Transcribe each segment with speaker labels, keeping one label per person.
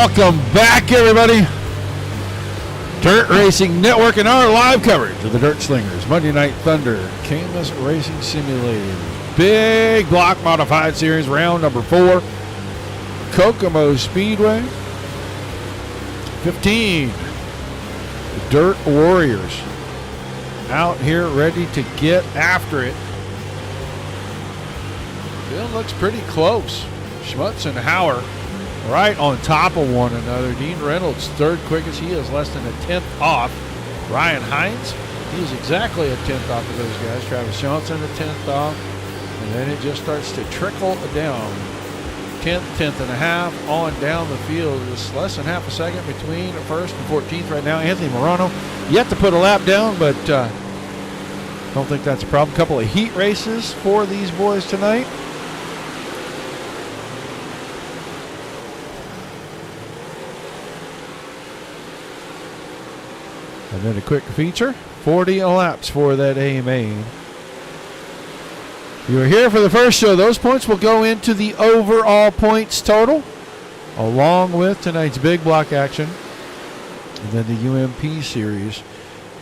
Speaker 1: Welcome back, everybody. Dirt Racing Network and our live coverage of the Dirt Slingers Monday Night Thunder Camus Racing Simulator Big Block Modified Series, round number 4, Kokomo Speedway. 15, the Dirt Warriors out here ready to get after it. Field looks pretty close. Schmutz and Hauer right on top of one another. Dean Reynolds third quickest. He is less than a tenth off. Ryan Hines, he's exactly a tenth off of those guys. Travis Johnson a tenth off. And then it just starts to trickle down. 10th and a half on down the field. Just less than half a second between first and 14th right now. Anthony Morano yet to put a lap down, but don't think that's a problem. Couple of heat races for these boys tonight. And then a quick feature, 40 laps for that A main. You were here for the first show. Those points will go into the overall points total, along with tonight's big block action. And then the UMP series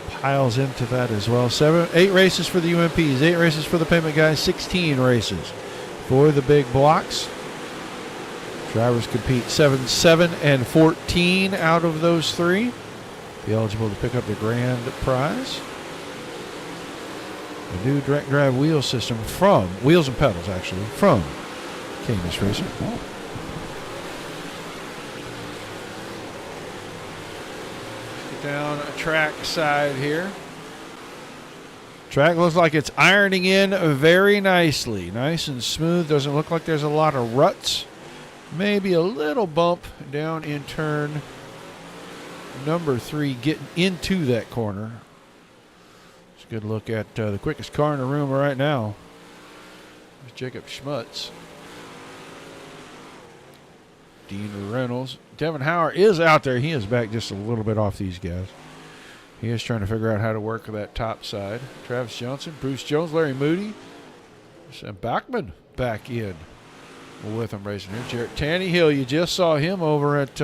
Speaker 1: piles into that as well. 8 races for the UMPs, 8 races for the payment guys, 16 races for the big blocks. Drivers compete 7, 7, and 14 out of those 3. Be eligible to pick up the grand prize. A new direct drive wheel system from, wheels and pedals actually, from Camus Racing. Get down a track side here. Track looks like it's ironing in very nicely. Nice and smooth. Doesn't look like there's a lot of ruts. Maybe a little bump down in turn number 3 getting into that corner. Let's get a look at the quickest car in the room right now. There's Jacob Schmutz. Dean Reynolds. Devin Hauer is out there. He is back just a little bit off these guys. He is trying to figure out how to work that top side. Travis Johnson, Bruce Jones, Larry Moody. Sam Bachman back in with him racing here. Jarrett Tannehill, you just saw him over at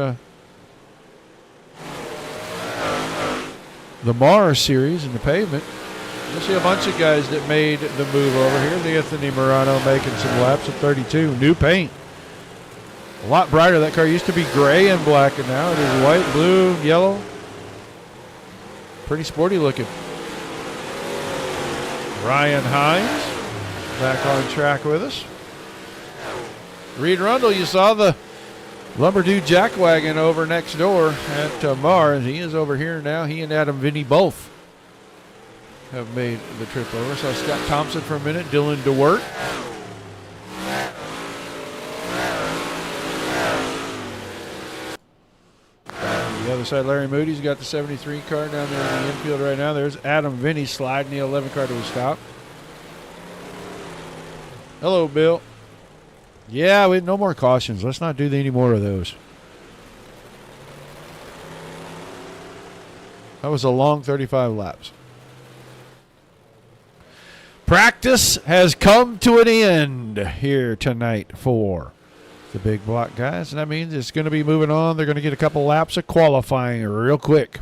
Speaker 1: the Mars series in the pavement. You'll see a bunch of guys that made the move over here. The Anthony Morano making some laps at 32. New paint. A lot brighter. That car used to be gray and black, and now it is white, blue, yellow. Pretty sporty looking. Ryan Hines back on track with us. Reed Rundle, you saw the Lumberdew jackwagon over next door at Mars. He is over here now. He and Adam Vinny both have made the trip over. So Scott Thompson for a minute, Dylan DeWert. The other side, Larry Moody's got the 73 car down there in the infield right now. There's Adam Vinny sliding the 11 car to a stop. Hello, Bill. Yeah, we no more cautions. Let's not do any more of those. That was a long 35 laps. Practice has come to an end here tonight for the big block guys, and that means it's going to be moving on. They're going to get a couple laps of qualifying real quick.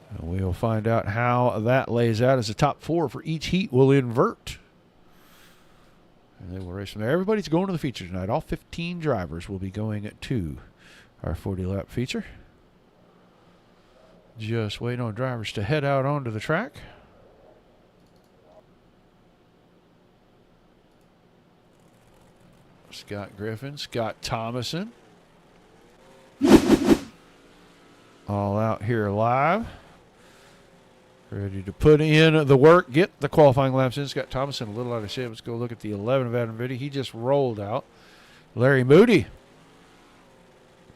Speaker 1: And we'll find out how that lays out as the top 4 for each heat will invert. And they will race from there. Everybody's going to the feature tonight. All 15 drivers will be going to our 40-lap feature. Just waiting on drivers to head out onto the track. Scott Griffin, Scott Thomason. All out here live. Ready to put in the work, get the qualifying laps in. Scott Thomason a little out of shape. Let's go look at the 11 of Adam Vinny. He just rolled out. Larry Moody,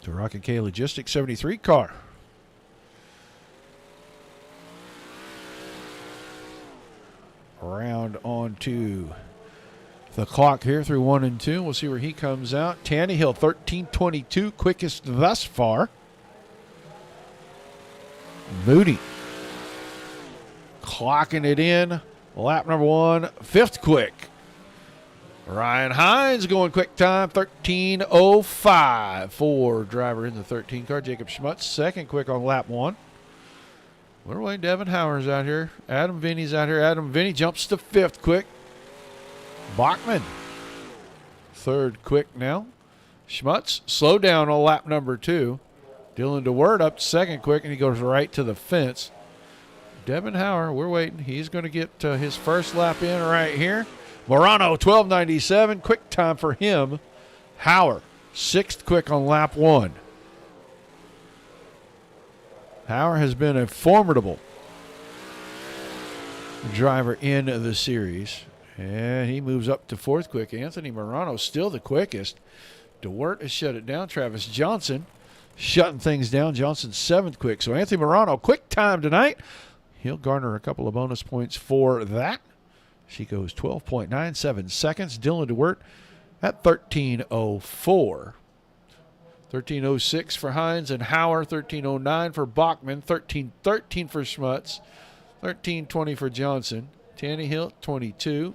Speaker 1: the Rock and K Logistics 73 car. Around onto the clock here through 1 and 2. We'll see where he comes out. Tannehill, 13:22, quickest thus far. Moody clocking it in. Lap number 1, 5th quick. Ryan Hines going quick time, 13:05 for driver in the 13 car. Jacob Schmutz, second quick on lap 1. We're waiting. Devin Howard's out here. Adam Vinny's out here. Adam Vinny jumps to 5th quick. Bachman, 3rd quick now. Schmutz slowed down on lap number 2. Dylan DeWert up to 2nd quick, and he goes right to the fence. Devin Howard, we're waiting. He's going to get his first lap in right here. Morano, 12:97. Quick time for him. Howard, 6th quick on lap 1. Howard has been a formidable driver in the series. And he moves up to 4th quick. Anthony Morano still the quickest. DeWert has shut it down. Travis Johnson shutting things down. Johnson 7th quick. So Anthony Morano, quick time tonight. He'll garner a couple of bonus points for that. She goes 12.97 seconds. Dylan DeWert at 13:04. 13:06 for Hines and Howard. 13:09 for Bachman. 13:13 for Schmutz. 13:20 for Johnson. Tannehill, 22.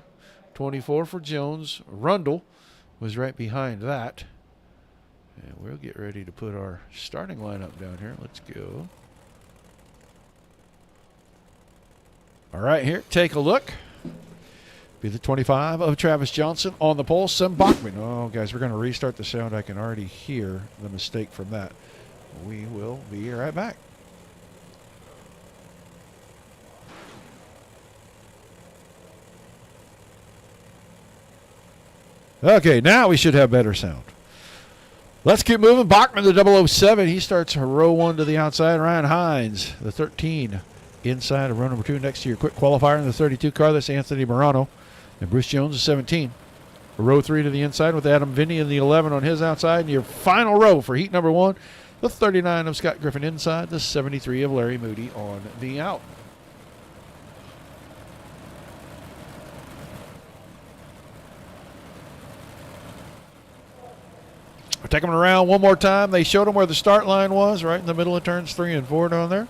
Speaker 1: 24 for Jones. Rundle was right behind that. And we'll get ready to put our starting lineup down here. Let's go. All right, here, take a look. Be the 25 of Travis Johnson on the pole. Sam Bachman. Oh, guys, we're going to restart the sound. I can already hear the mistake from that. We will be right back. Okay, now we should have better sound. Let's keep moving. Bachman, the 007. He starts row 1 to the outside. Ryan Hines, the 13, inside of row number 2. Next to your quick qualifier in the 32 car. That's Anthony Morano. And Bruce Jones, the 17. Row 3 to the inside with Adam Vinny in the 11 on his outside. And your final row for heat number 1, the 39 of Scott Griffin inside. The 73 of Larry Moody on the out. We're taking them around one more time. They showed them where the start line was, right in the middle of turns 3 and 4 down there.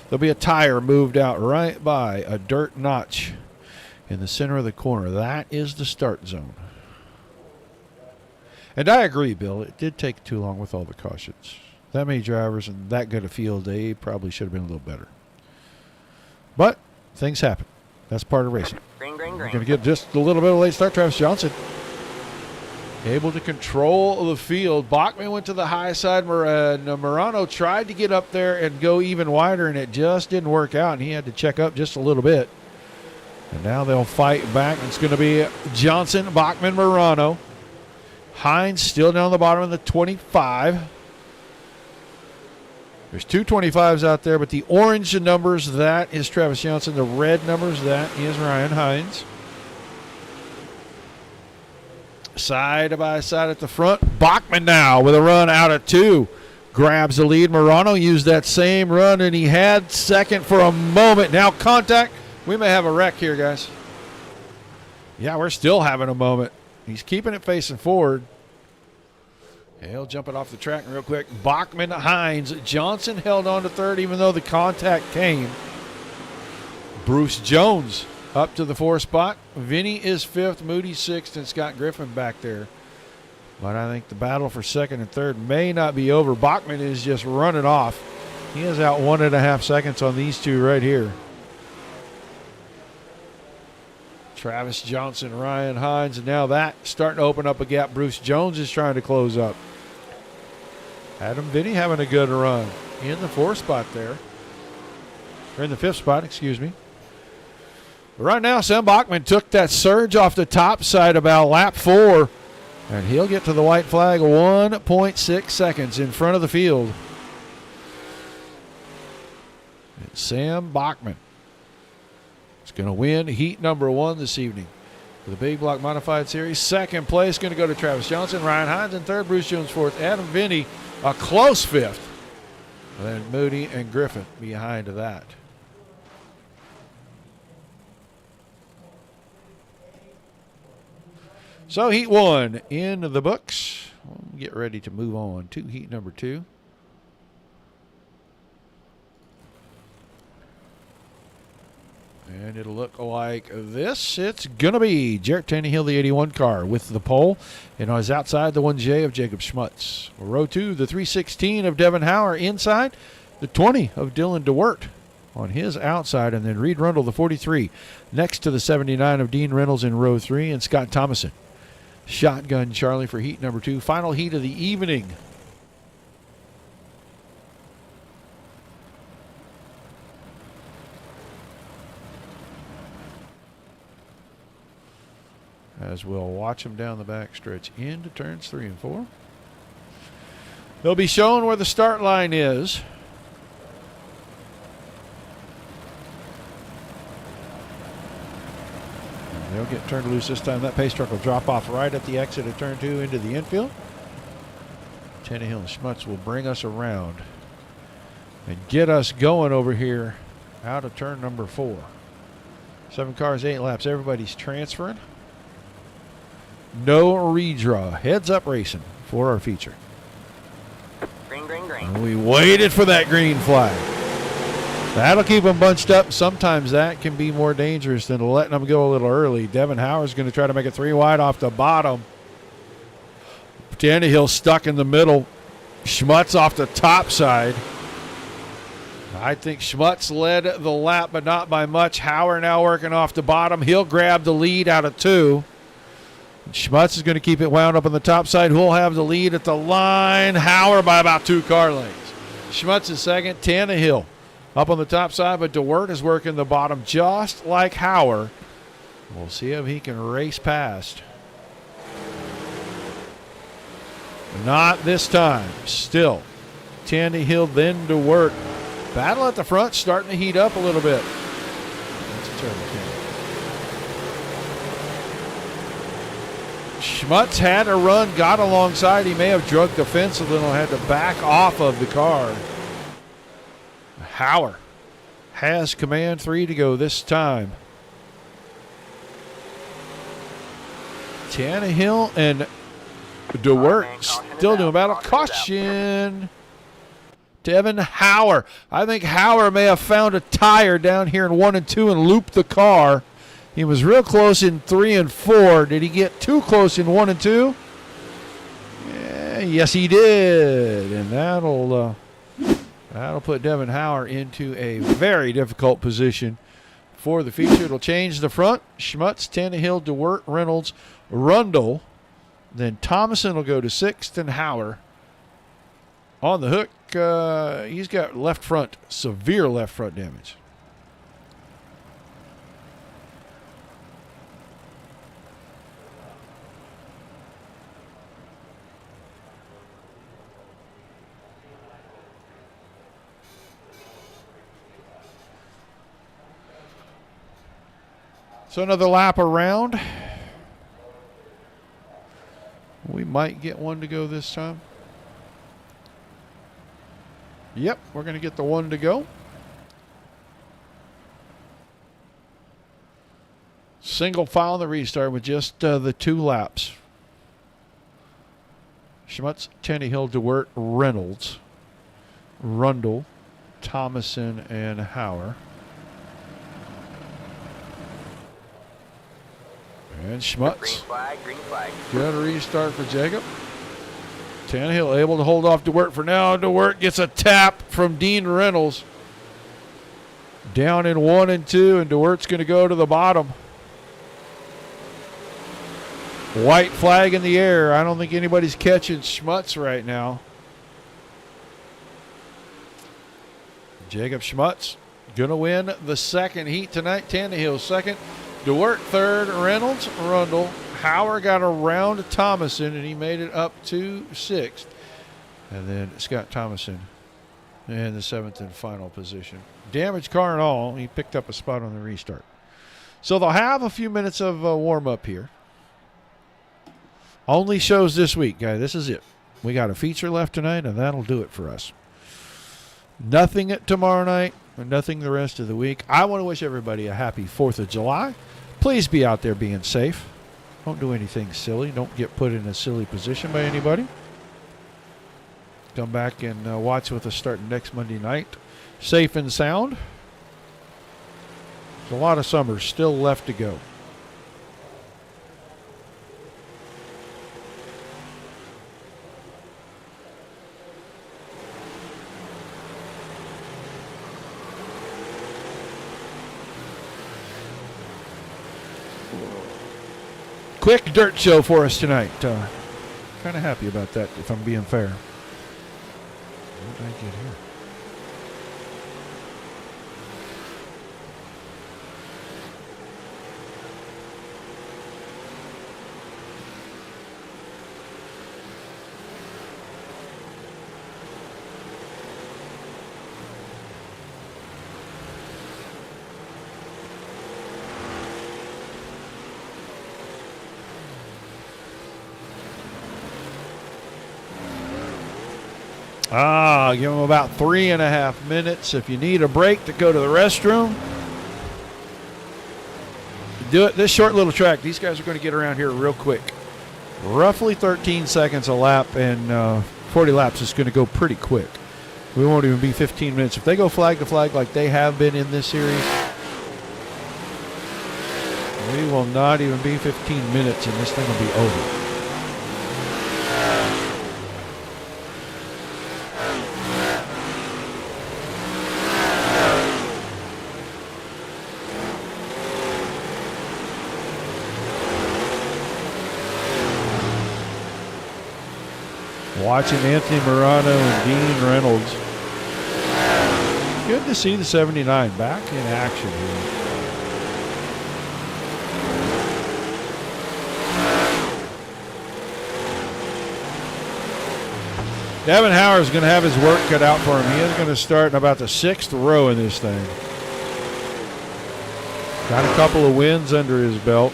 Speaker 1: There'll be a tire moved out right by a dirt notch in the center of the corner. That is the start zone. And I agree, Bill. It did take too long with all the cautions. That many drivers and that good a field, they probably should have been a little better. But things happen. That's part of racing.
Speaker 2: Green, green,
Speaker 1: We're
Speaker 2: green.
Speaker 1: going to get just a little bit of a late start. Travis Johnson able to control the field. Bachman went to the high side. Morano tried to get up there and go even wider, and it just didn't work out, and he had to check up just a little bit. And now they'll fight back. It's going to be Johnson, Bachman, Morano. Hines still down the bottom of the 25. There's 2 25s out there, but the orange numbers, that is Travis Johnson. The red numbers, that is Ryan Hines. Side by side at the front. Bachman now with a run out of 2. Grabs the lead. Morano used that same run, and he had second for a moment. Now contact. We may have a wreck here, guys. Yeah, we're still having a moment. He's keeping it facing forward. He'll jump it off the track real quick. Bachman, Hines. Johnson held on to third even though the contact came. Bruce Jones up to the 4th spot. Vinny is 5th, Moody 6th, and Scott Griffin back there. But I think the battle for 2nd and 3rd may not be over. Bachman is just running off. He is out 1.5 seconds on these two right here. Travis Johnson, Ryan Hines, and now that starting to open up a gap. Bruce Jones is trying to close up. Adam Vinny having a good run in the 4th spot there. Or in the 5th spot, excuse me. But right now, Sam Bachman took that surge off the top side about lap 4, and he'll get to the white flag 1.6 seconds in front of the field. And Sam Bachman is going to win heat number 1 this evening for the Big Block Modified Series. 2nd place going to go to Travis Johnson. Ryan Hines in 3rd. Bruce Jones 4th. Adam Vinny a close 5th. And then Moody and Griffin behind that. So heat 1 in the books. We'll get ready to move on to heat number 2. And it'll look like this. It's going to be Jarrett Tannehill, the 81 car, with the pole. And on his outside, the 1J of Jacob Schmutz. Row 2, the 316 of Devin Hauer inside. The 20 of Dylan DeWert on his outside. And then Reed Rundle, the 43, next to the 79 of Dean Reynolds in row 3. And Scott Thomason. Shotgun Charlie for heat number 2. Final heat of the evening. As we'll watch them down the back stretch into turns 3 and 4. They'll be shown where the start line is. And they'll get turned loose this time. That pace truck will drop off right at the exit of turn 2 into the infield. Tannehill and Schmutz will bring us around and get us going over here out of turn number 4. 7 cars, 8 laps. Everybody's transferring. No redraw. Heads up racing for our feature.
Speaker 2: Green, green, green.
Speaker 1: And we waited for that green flag. That'll keep them bunched up. Sometimes that can be more dangerous than letting them go a little early. Devin Hauer's going to try to make it 3 wide off the bottom. Tannehill stuck in the middle. Schmutz off the top side. I think Schmutz led the lap, but not by much. Hauer now working off the bottom. He'll grab the lead out of 2. Schmutz is going to keep it wound up on the top side. Who'll have the lead at the line? Hauer by about 2 car lengths. Schmutz is second. Tannehill up on the top side, but DeWert is working the bottom just like Hauer. We'll see if he can race past. Not this time. Still Tannehill, then DeWert. Battle at the front, starting to heat up a little bit. That's a terrible thing. Schmutz had a run, got alongside. He may have drug the fence a little, had to back off of the car. Hauer has command. 3 to go this time. Tannehill and DeWert still doing battle. Caution. Devin Hauer. I think Hauer may have found a tire down here in 1 and 2 and looped the car. He was real close in 3 and 4. Did he get too close in 1 and 2? Yeah, yes, he did. And that'll put Devin Hauer into a very difficult position for the feature. It'll change the front. Schmutz, Tannehill, DeWert, Reynolds, Rundle. Then Thomason will go to 6th, and Hauer on the hook. He's got left front, severe left front damage. So another lap around. We might get one to go this time. Yep, we're going to get the 1 to go. Single file in the restart with just the 2 laps. Schmutz, Tannehill, DeWert, Reynolds, Rundle, Thomason, and Hauer. And Schmutz.
Speaker 2: Green flag, green flag.
Speaker 1: Good restart for Jacob. Tannehill able to hold off DeWert for now. DeWert gets a tap from Dean Reynolds. Down in 1 and 2, and DeWert's going to go to the bottom. White flag in the air. I don't think anybody's catching Schmutz right now. Jacob Schmutz going to win the second heat tonight. Tannehill second. DeWert third. Reynolds, Rundle. Hauer got around Thomason, and he made it up to 6th. And then Scott Thomason in the 7th and final position. Damaged car and all. He picked up a spot on the restart. So they'll have a few minutes of warm-up here. Only shows this week, guys. This is it. We got a feature left tonight, and that'll do it for us. Nothing tomorrow night, and nothing the rest of the week. I want to wish everybody a happy 4th of July. Please be out there being safe. Don't do anything silly. Don't get put in a silly position by anybody. Come back and watch with us starting next Monday night. Safe and sound. There's a lot of summer still left to go. Quick dirt show for us tonight. Kind of happy about that, if I'm being fair. What did I get here? Give them about 3.5 minutes. If you need a break to go to the restroom, do it. This short little track, these guys are going to get around here real quick. Roughly 13 seconds a lap, and 40 laps is going to go pretty quick. We won't even be 15 minutes. If they go flag to flag like they have been in this series, we will not even be 15 minutes, and this thing will be over. Watching Anthony Morano and Dean Reynolds. Good to see the 79 back in action here. Devin Howard's going to have his work cut out for him. He is going to start in about the 6th row in this thing. Got a couple of wins under his belt.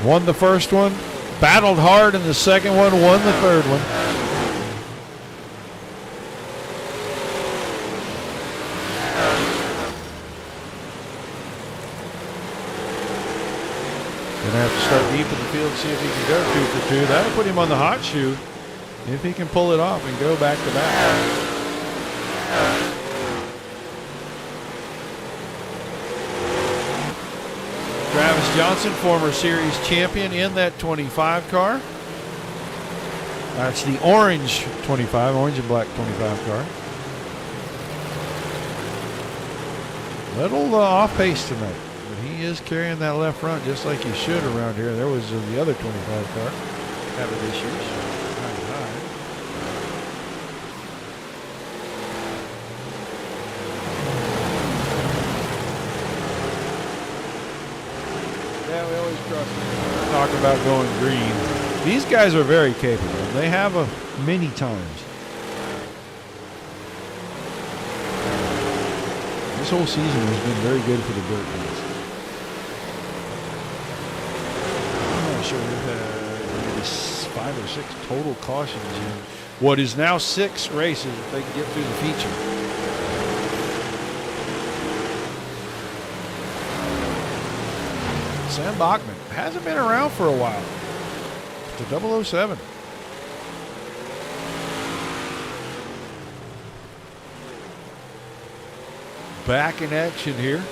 Speaker 1: Won the first one. Battled hard in the second one, won the third one. Gonna have to start deep in the field, see if he can go 2 for 2. That'll put him on the hot shoe if he can pull it off and go back to back. Travis Johnson, former series champion in that 25 car. That's the orange 25, orange and black 25 car. Little off pace tonight, but he is carrying that left front just like he should around here. There was the other 25 car having issues. Talk about going green. These guys are very capable. They have many times. This whole season has been very good for the dirt guys. I'm not sure we've had maybe 5 or 6 total cautions in what is now 6 races if they can get through the feature. Sam Bachman hasn't been around for a while. To 007. Back in action here.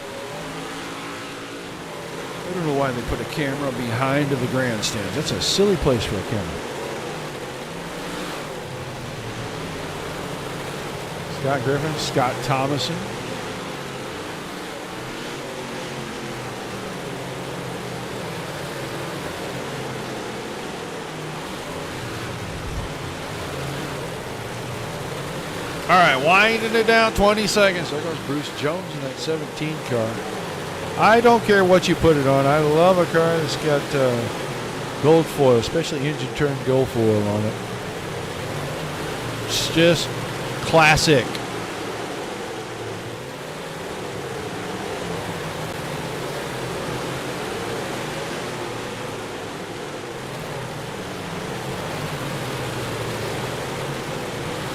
Speaker 1: I don't know why they put a camera behind the grandstands. That's a silly place for a camera. Scott Griffin, Scott Thomason. All right, winding it down 20 seconds. There goes Bruce Jones in that 17 car. I don't care what you put it on. I love a car that's got gold foil, especially engine turn gold foil on it. It's just classic.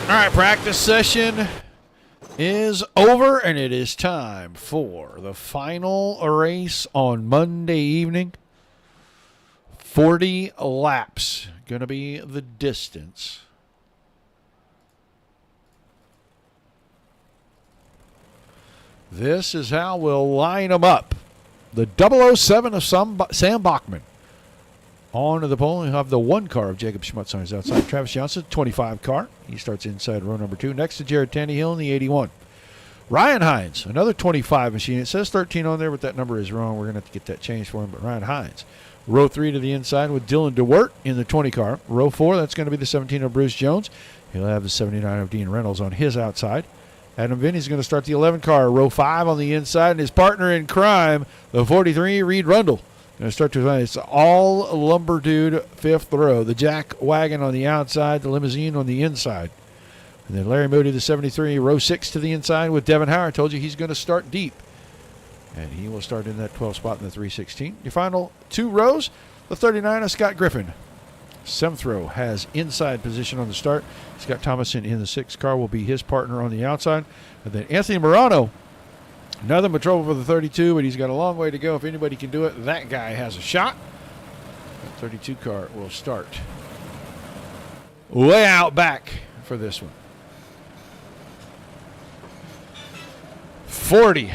Speaker 1: All right, practice session is over, and it is time for the final race on Monday evening. 40 laps, going to be the distance. This is how we'll line them up. The 007 of Sam Bachman. On to the pole, we have the 1 car of Jacob Schmutz on his outside. Travis Johnson, 25 car. He starts inside row number 2. Next to Jared Tannehill in the 81. Ryan Hines, another 25 machine. It says 13 on there, but that number is wrong. We're going to have to get that changed for him. But Ryan Hines. Row 3 to the inside with Dylan DeWert in the 20 car. Row 4, that's going to be the 17 of Bruce Jones. He'll have the 79 of Dean Reynolds on his outside. Adam Vinny's going to start the 11 car. Row 5 on the inside. And his partner in crime, the 43, Reed Rundle. Going to start to it's all lumber dude, 5th row. The jack wagon on the outside, the limousine on the inside. And then Larry Moody, the 73, row 6 to the inside with Devin Howard. Told you he's going to start deep. And he will start in that 12th spot in the 316. Your final 2 rows, the 39 of Scott Griffin. 7th row has inside position on the start. Scott Thomason in the 6th car will be his partner on the outside. And then Anthony Morano, another Matrova for the 32, but he's got a long way to go. If anybody can do it, that guy has a shot. That 32 car will start way out back for this one. 40.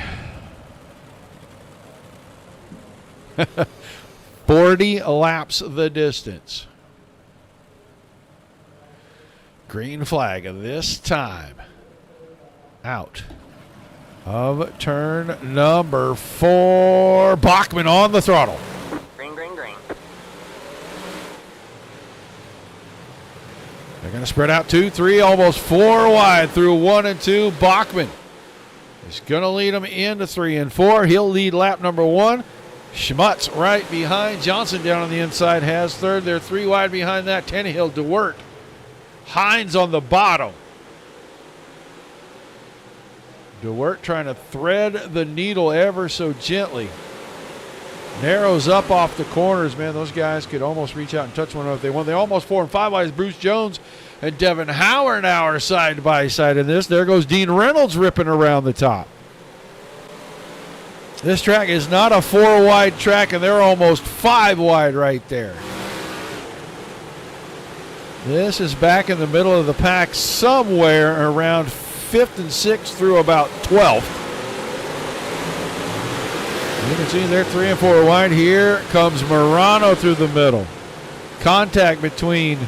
Speaker 1: 40 laps the distance. Green flag this time. Out of turn number 4. Bachman on the throttle.
Speaker 2: Green, green, green.
Speaker 1: They're going to spread out 2, 3, almost 4 wide through 1 and 2. Bachman is going to lead them into 3 and 4. He'll lead lap number 1. Schmutz right behind. Johnson down on the inside has 3rd. They're 3 wide behind that. Tannehill, DeWert. Hines on the bottom. DeWert trying to thread the needle ever so gently. Narrows up off the corners, man. Those guys could almost reach out and touch one another if they want. They almost 4 and 5 wide. Bruce Jones and Devin Howard now are side by side in this. There goes Dean Reynolds ripping around the top. This track is not a 4 wide track, and they're almost 5 wide right there. This is back in the middle of the pack, somewhere around 5th and 6th through about 12th. You can see they're 3 and 4 wide. Here comes Morano through the middle. Contact between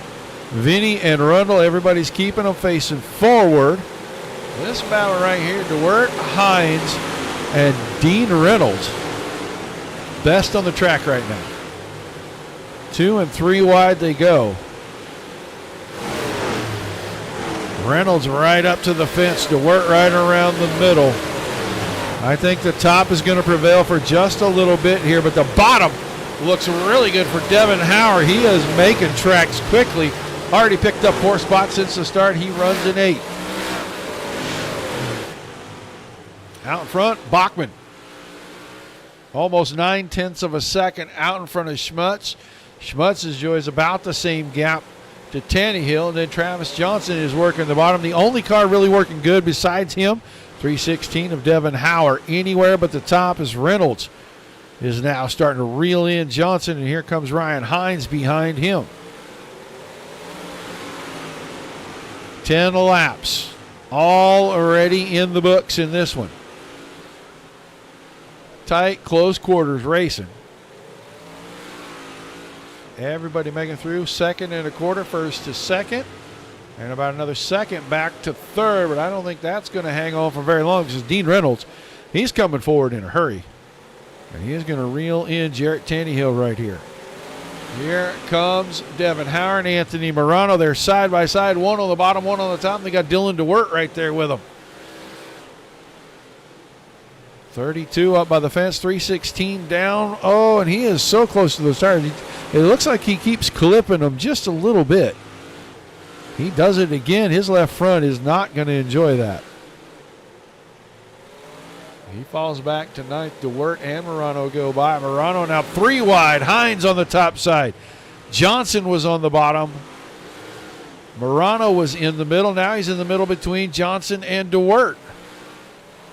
Speaker 1: Vinny and Rundle. Everybody's keeping them facing forward. This battle right here, DeWert, Hines, and Dean Reynolds. Best on the track right now. 2 and 3 wide they go. Reynolds right up to the fence. DeWert right around the middle. I think the top is going to prevail for just a little bit here, but the bottom looks really good for Devin Howard. He is making tracks quickly. Already picked up 4 spots since the start. He runs in 8. Out in front, Bachman. Almost 9/10 of a second out in front of Schmutz. Schmutz enjoys about the same gap to Tannehill, and then Travis Johnson is working the bottom. The only car really working good besides him, 316 of Devin Howard. Anywhere but the top is Reynolds is now starting to reel in Johnson, and here comes Ryan Hines behind him. 10 laps, all already in the books in this one. Tight, close quarters racing. Everybody making through. 2nd and a quarter, 1st to 2nd. And about another 2nd back to 3rd, but I don't think that's going to hang on for very long because Dean Reynolds, he's coming forward in a hurry. And he is going to reel in Jarrett Tannehill right here. Here comes Devin Howard and Anthony Morano. They're side by side, one on the bottom, one on the top. And they got Dylan DeWert right there with them. 32 up by the fence, 316 down. Oh, and he is so close to those tires. It looks like he keeps clipping them just a little bit. He does it again. His left front is not going to enjoy that. He falls back to 9th. DeWert and Morano go by. Morano now 3 wide. Hines on the top side. Johnson was on the bottom. Morano was in the middle. Now he's in the middle between Johnson and DeWert.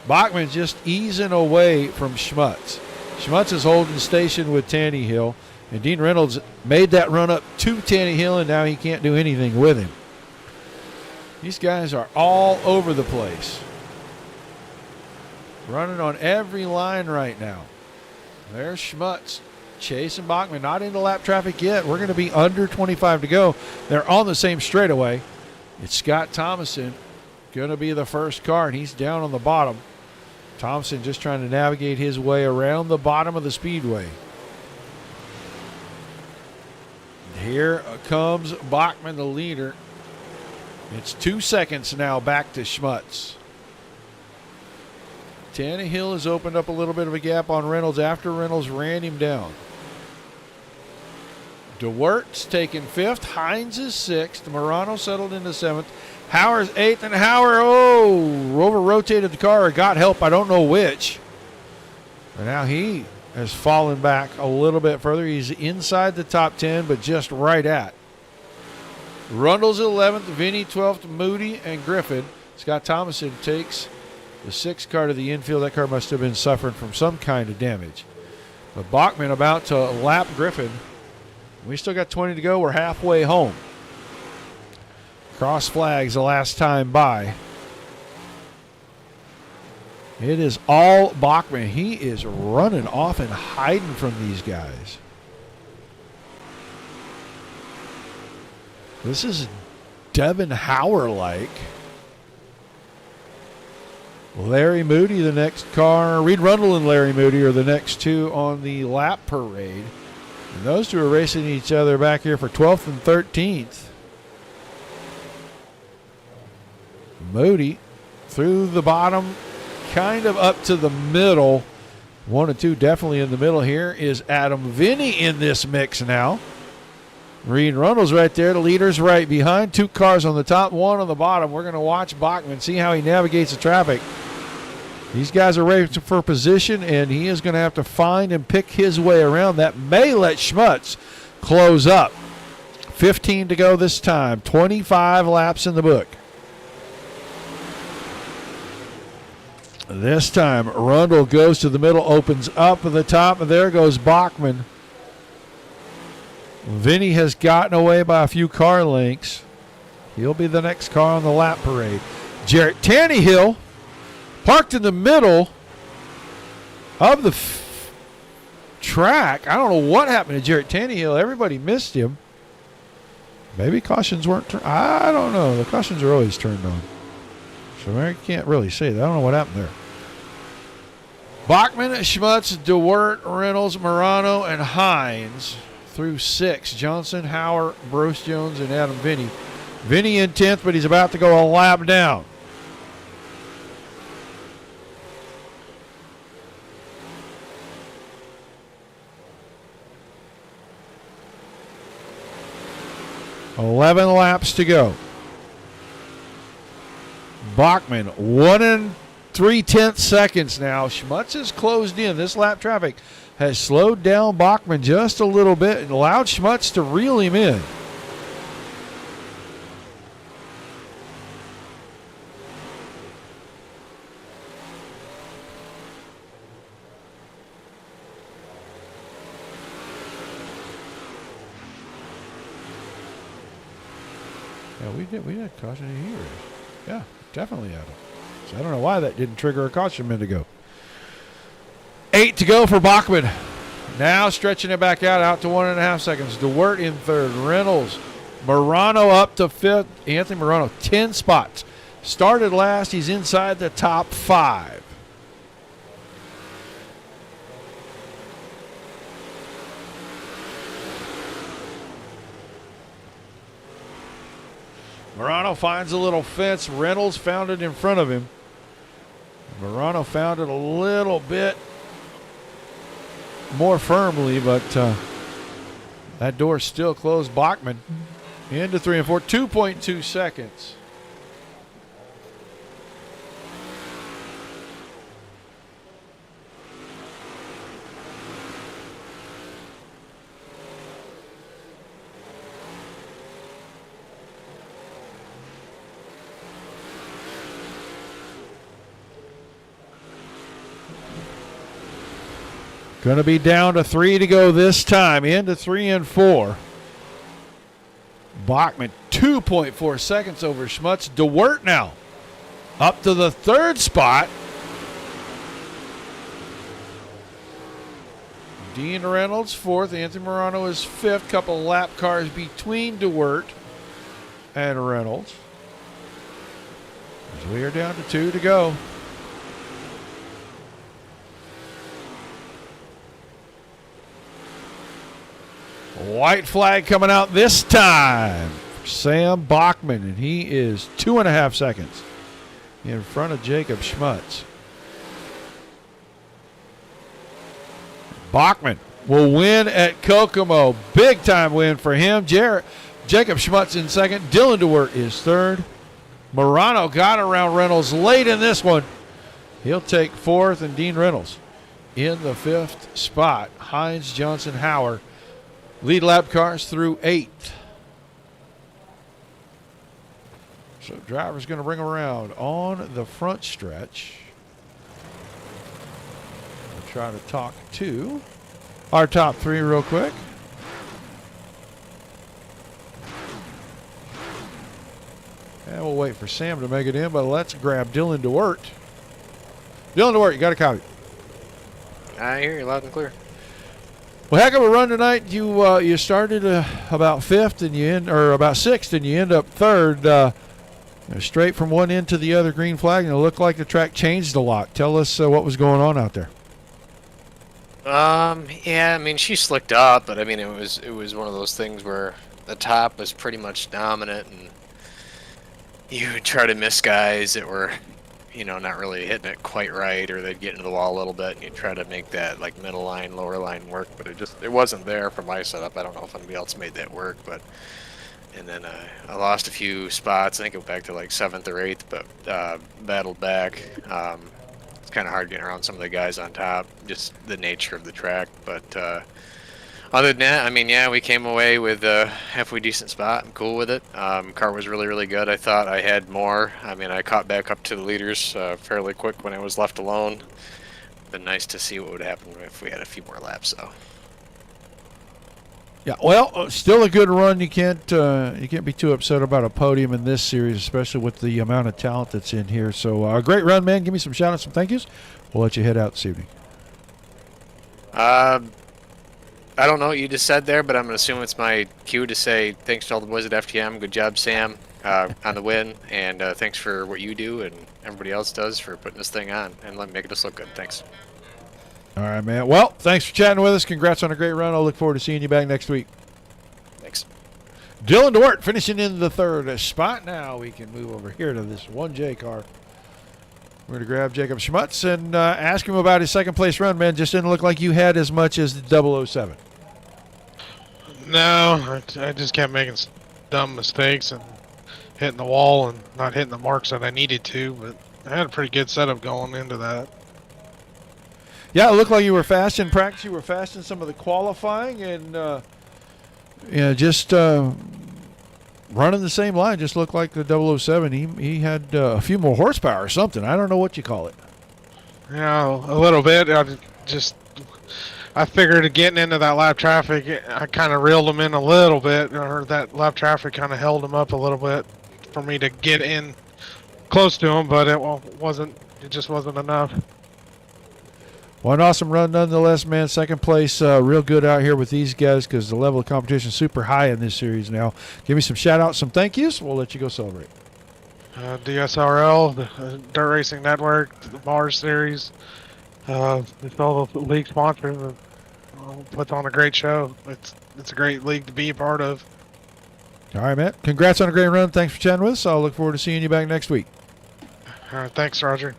Speaker 1: Bachman just easing away from Schmutz. Schmutz is holding station with Tannehill. And Dean Reynolds made that run up to Tannehill, and now he can't do anything with him. These guys are all over the place. running on every line right now. There's Schmutz chasing Bachman. Not into lap traffic yet. We're going to be under 25 to go. They're on the same straightaway. It's Scott Thomason going to be the first car, and he's down on the bottom. Thompson just trying to navigate his way around the bottom of the speedway. Here comes Bachman, the leader. It's 2 seconds now back to Schmutz. Tannehill has opened up a little bit of a gap on Reynolds after Reynolds ran him down. DeWert's taken 5th. Hines is 6th. Morano settled into 7th. Hauer's 8th. And Hauer, over-rotated the car or got help. I don't know which. But now he has fallen back a little bit further. He's inside the top 10, but just right at. Rundle's 11th. Vinny 12th. Moody and Griffin. Scott Thomason takes the 6th car to the infield. That car must have been suffering from some kind of damage. But Bachman about to lap Griffin. We still got 20 to go. We're halfway home. Cross flags the last time by. It is all Bachman. He is running off and hiding from these guys. This is Devin Hauer-like. Larry Moody, the next car. Reed Rundle and Larry Moody are the next two on the lap parade. And those two are racing each other back here for 12th and 13th. Moody through the bottom, kind of up to the middle. 1 and 2 definitely in the middle. Here is Adam Vinny in this mix now. Reed Rundle's right there. The leader's right behind. 2 cars on the top, 1 on the bottom. We're going to watch Bachman, see how he navigates the traffic. These guys are ready for position, and he is going to have to find and pick his way around. That may let Schmutz close up. 15 to go this time. 25 laps in the book. This time, Rundle goes to the middle, opens up at the top, and there goes Bachman. Vinny has gotten away by a few car lengths. He'll be the next car on the lap parade. Jarrett Tannehill parked in the middle of the track. I don't know what happened to Jarrett Tannehill. Everybody missed him. Maybe cautions weren't turned. I don't know. The cautions are always turned on. So I can't really say that. I don't know what happened there. Bachman, Schmutz, DeWert, Reynolds, Morano, and Hines through 6. Johnson, Hauer, Bruce Jones, and Adam Vinny. Vinny in 10th, but he's about to go a lap down. $11 laps to go. Bachman, 1 3/10 seconds now. Schmutz has closed in. This lap traffic has slowed down Bachman just a little bit and allowed Schmutz to reel him in. Yeah, we had caution here. Yeah, definitely had it. So I don't know why that didn't trigger a caution a minute ago. 8 to go for Bachman. Now stretching it back out to 1.5 seconds. DeWert in 3rd. Reynolds. Morano up to 5th. Anthony Morano, 10 spots. Started last. He's inside the top 5. Morano finds a little fence. Reynolds found it in front of him. Morano found it a little bit more firmly, but that door's still closed. Bachman into 3 and 4, 2.2 seconds. Going to be down to 3 to go this time. Into 3 and 4. Bachman 2.4 seconds over Schmutz. DeWert now up to the 3rd spot. Dean Reynolds fourth. Anthony Morano is fifth. Couple lap cars between DeWert and Reynolds. As we are down to 2 to go. White flag coming out this time for Sam Bachman, and he is 2.5 seconds in front of Jacob Schmutz. Bachman will win at Kokomo. Big time win for him. Jacob Schmutz in second. Dylan DeWert is third. Morano got around Reynolds late in this one. He'll take fourth, and Dean Reynolds in the fifth spot. Hines, Johnson, Hauer lead lap cars through 8. So driver's going to bring them around on the front stretch. We'll try to talk to our top 3 real quick. And we'll wait for Sam to make it in, but let's grab Dylan DeWert. Dylan DeWert, you got a copy?
Speaker 3: I hear you loud and clear.
Speaker 1: Well, heck of a run tonight. You started about fifth, and about sixth, and you end up third. Straight from one end to the other, green flag, and it looked like the track changed a lot. Tell us what was going on out there.
Speaker 3: Yeah, I mean, she slicked up, but I mean, it was one of those things where the top was pretty much dominant, and you would try to miss guys that were, not really hitting it quite right, or they'd get into the wall a little bit, and you try to make that like middle line, lower line work, but it wasn't there for my setup. I don't know if anybody else made that work, but. And then I lost a few spots. I think it went back to like 7th or 8th, but battled back. It's kind of hard getting around some of the guys on top, just the nature of the track. But other than that, I mean, yeah, we came away with a halfway decent spot. I'm cool with it. Car was really, really good. I thought I had more. I mean, I caught back up to the leaders fairly quick when I was left alone. Been nice to see what would happen if we had a few more laps, though.
Speaker 1: Yeah, well, still a good run. You can't be too upset about a podium in this series, especially with the amount of talent that's in here. So, a great run, man. Give me some shout-outs, some thank yous. We'll let you head out this evening.
Speaker 3: I don't know what you just said there, but I'm going to assume it's my cue to say thanks to all the boys at FTM. Good job, Sam, on the win. And thanks for what you do and everybody else does for putting this thing on and making us look good. Thanks.
Speaker 1: All right, man. Well, thanks for chatting with us. Congrats on a great run. I'll look forward to seeing you back next week.
Speaker 3: Thanks.
Speaker 1: Dylan DeWert finishing in the third spot. Now we can move over here to this 1J car. We're going to grab Jacob Schmutz and ask him about his second place run, man. Just didn't look like you had as much as the 007.
Speaker 4: No, I just kept making dumb mistakes and hitting the wall and not hitting the marks that I needed to, but I had a pretty good setup going into that.
Speaker 1: Yeah, it looked like you were fast in practice. You were fast in some of the qualifying, and just running the same line. Just looked like the 007. He had a few more horsepower or something. I don't know what you call it.
Speaker 4: Yeah, a little bit. I figured getting into that lap traffic, I kind of reeled him in a little bit, or that lap traffic kind of held him up a little bit for me to get in close to him, but it just wasn't enough.
Speaker 1: Well, an awesome run nonetheless, man. Second place, real good out here with these guys because the level of competition is super high in this series now. Give me some shout-outs, some thank yous. We'll let you go celebrate.
Speaker 4: DSRL, the Dirt Racing Network, the Mars Series, it's all the league sponsors. Puts on a great show. It's a great league to be a part of.
Speaker 1: All right, man. Congrats on a great run. Thanks for chatting with us. I'll look forward to seeing you back next week.
Speaker 4: All right, thanks, Roger.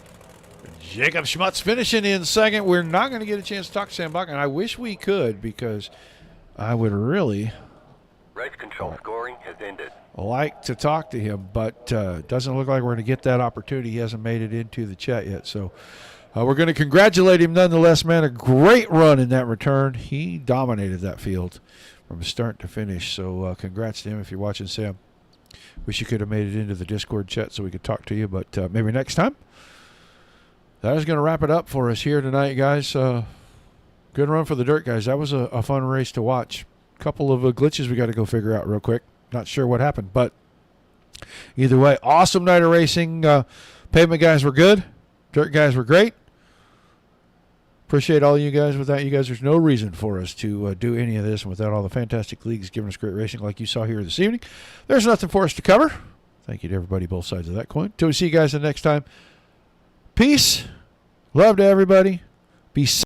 Speaker 1: Jacob Schmutz finishing in second. We're not going to get a chance to talk to Sam Bachman. I wish we could because I would really
Speaker 2: Race control scoring has ended.
Speaker 1: like to talk to him, but doesn't look like we're going to get that opportunity. He hasn't made it into the chat yet. So we're going to congratulate him nonetheless, man. A great run in that return. He dominated that field from start to finish. So congrats to him if you're watching, Sam. Wish you could have made it into the Discord chat so we could talk to you, but maybe next time. That is going to wrap it up for us here tonight, guys. Good run for the Dirt guys. That was a fun race to watch. A couple of glitches we got to go figure out real quick. Not sure what happened, but either way, awesome night of racing. Pavement guys were good. Dirt guys were great. Appreciate all you guys. Without you guys, there's no reason for us to do any of this. And without all the fantastic leagues giving us great racing like you saw here this evening, there's nothing for us to cover. Thank you to everybody, both sides of that coin. Till we see you guys the next time. Peace. Love to everybody. Be safe.